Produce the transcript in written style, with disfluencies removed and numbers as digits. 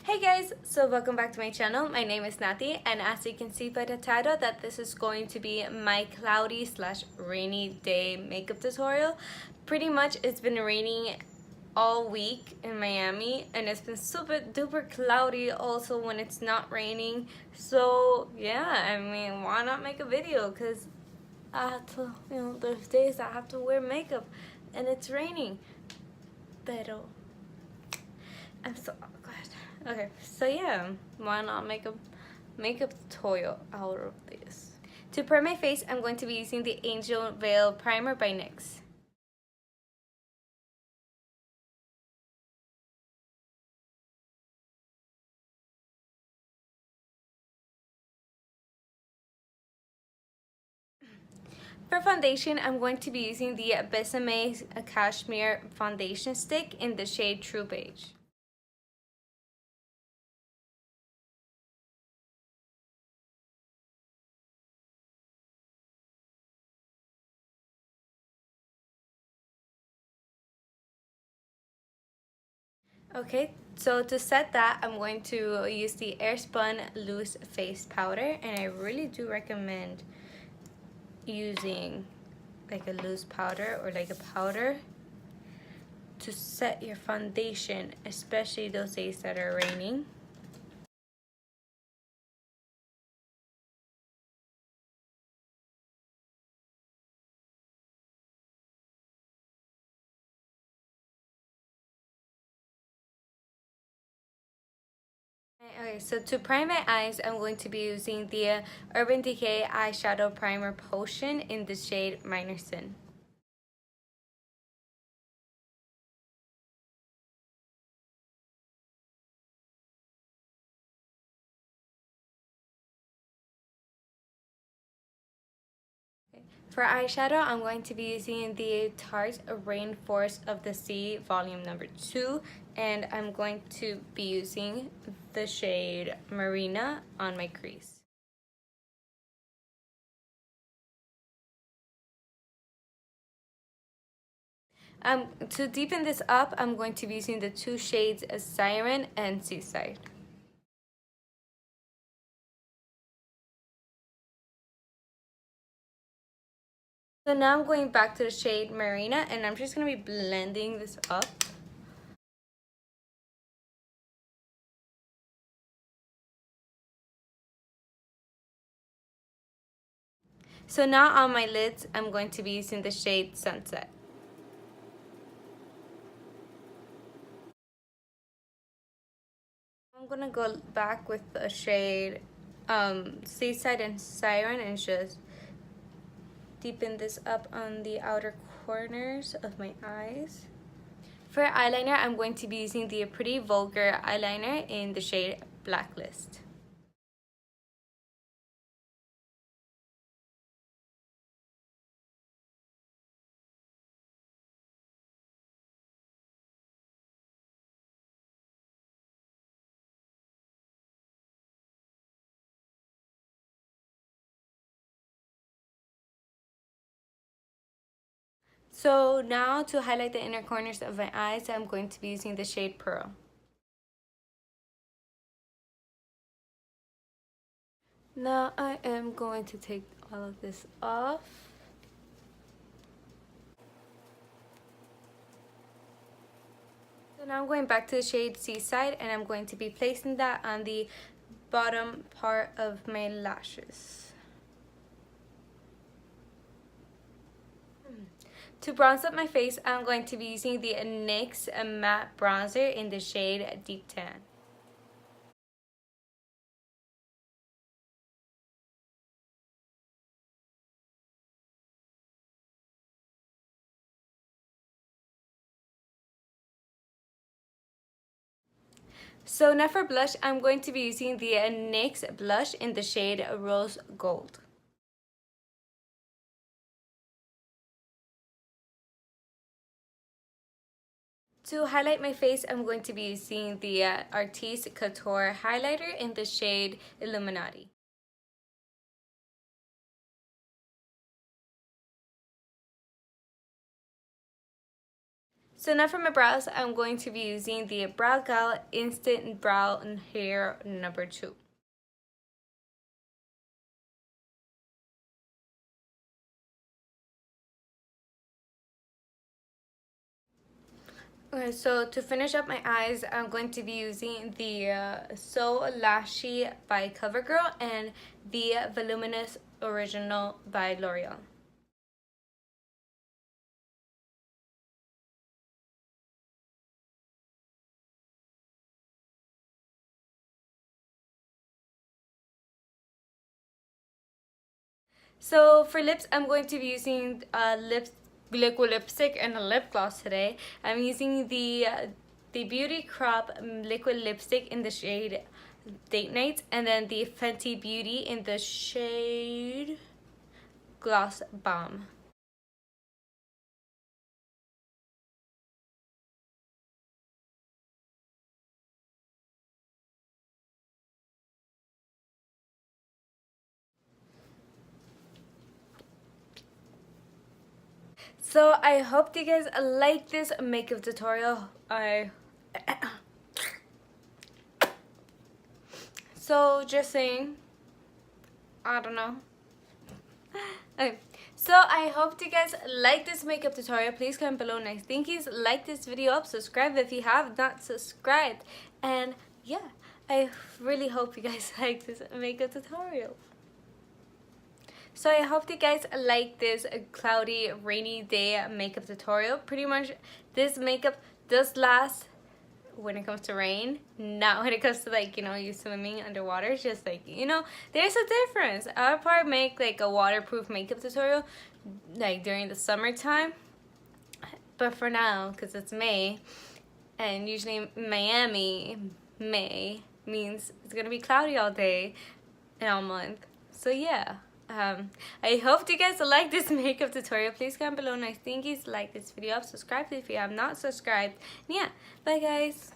Hey guys, so welcome back to my channel. My name is Nati, and as you can see by the title that this is going to be my cloudy slash rainy day makeup tutorial. Pretty much it's been raining all week in Miami, and it's been super duper cloudy also when it's not raining. So yeah, I mean, why not make a video? Because I have to, there's days I have to wear makeup and it's raining. Pero I'm so glad. Okay, so yeah, why not make a makeup tutorial out of this? To prime my face, I'm going to be using the Angel Veil Primer by NYX. For foundation, I'm going to be using the Besame Cashmere Foundation Stick in the shade True Beige. Okay, so to set that, I'm going to use the Airspun Loose Face Powder, and I really do recommend using like a loose powder or like a powder to set your foundation, especially those days that are raining. Okay, so to prime my eyes, I'm going to be using the Urban Decay Eyeshadow Primer Potion in the shade Minor Sin. For eyeshadow, I'm going to be using the Tarte Rainforest of the Sea Volume Number 2, and I'm going to be using the shade Marina on my crease. To deepen this up, I'm going to be using the two shades Siren and Seaside. So now I'm going back to the shade Marina, and I'm just going to be blending this up. So now on my lids, I'm going to be using the shade Sunset. I'm going to go back with the shade Seaside and Siren and just deepen this up on the outer corners of my eyes. For eyeliner, I'm going to be using the Pretty Vulgar eyeliner in the shade Blacklist. So now to highlight the inner corners of my eyes, I'm going to be using the shade Pearl. Now I am going to take all of this off. So now I'm going back to the shade Seaside, and I'm going to be placing that on the bottom part of my lashes. To bronze up my face, I'm going to be using the NYX Matte Bronzer in the shade Deep Tan. So now for blush, I'm going to be using the NYX blush in the shade Rose Gold. To highlight my face, I'm going to be using the Artiste Couture highlighter in the shade Illuminati. So now for my brows, I'm going to be using the Brow Gal Instant Brow and Hair number 2. Okay, so to finish up my eyes, I'm going to be using the So Lashy by CoverGirl and the Voluminous Original by L'Oreal. So for lips, I'm going to be using liquid lipstick and a lip gloss today. I'm using the Beauty Crop liquid lipstick in the shade Date Night, and then the Fenty Beauty in the shade Gloss Bomb. So I hope you guys like this makeup tutorial. So just saying, I don't know. Okay, so I hope you guys like this makeup tutorial. Please comment below nice thankies, like this video up, subscribe if you have not subscribed, and yeah, I really hope you guys like this makeup tutorial. So I hope you guys like this cloudy rainy day makeup tutorial. Pretty much this makeup does last when it comes to rain, not when it comes to like, you know, you swimming underwater. It's just like, you know, there's a difference. I'll probably make like a waterproof makeup tutorial like during the summertime, but for now, because it's May, and usually Miami, May means it's gonna be cloudy all day and all month. So yeah, I hope you guys like this makeup tutorial. Please comment below nice thankies, like this video up, subscribe if you have not subscribed. And yeah, bye guys.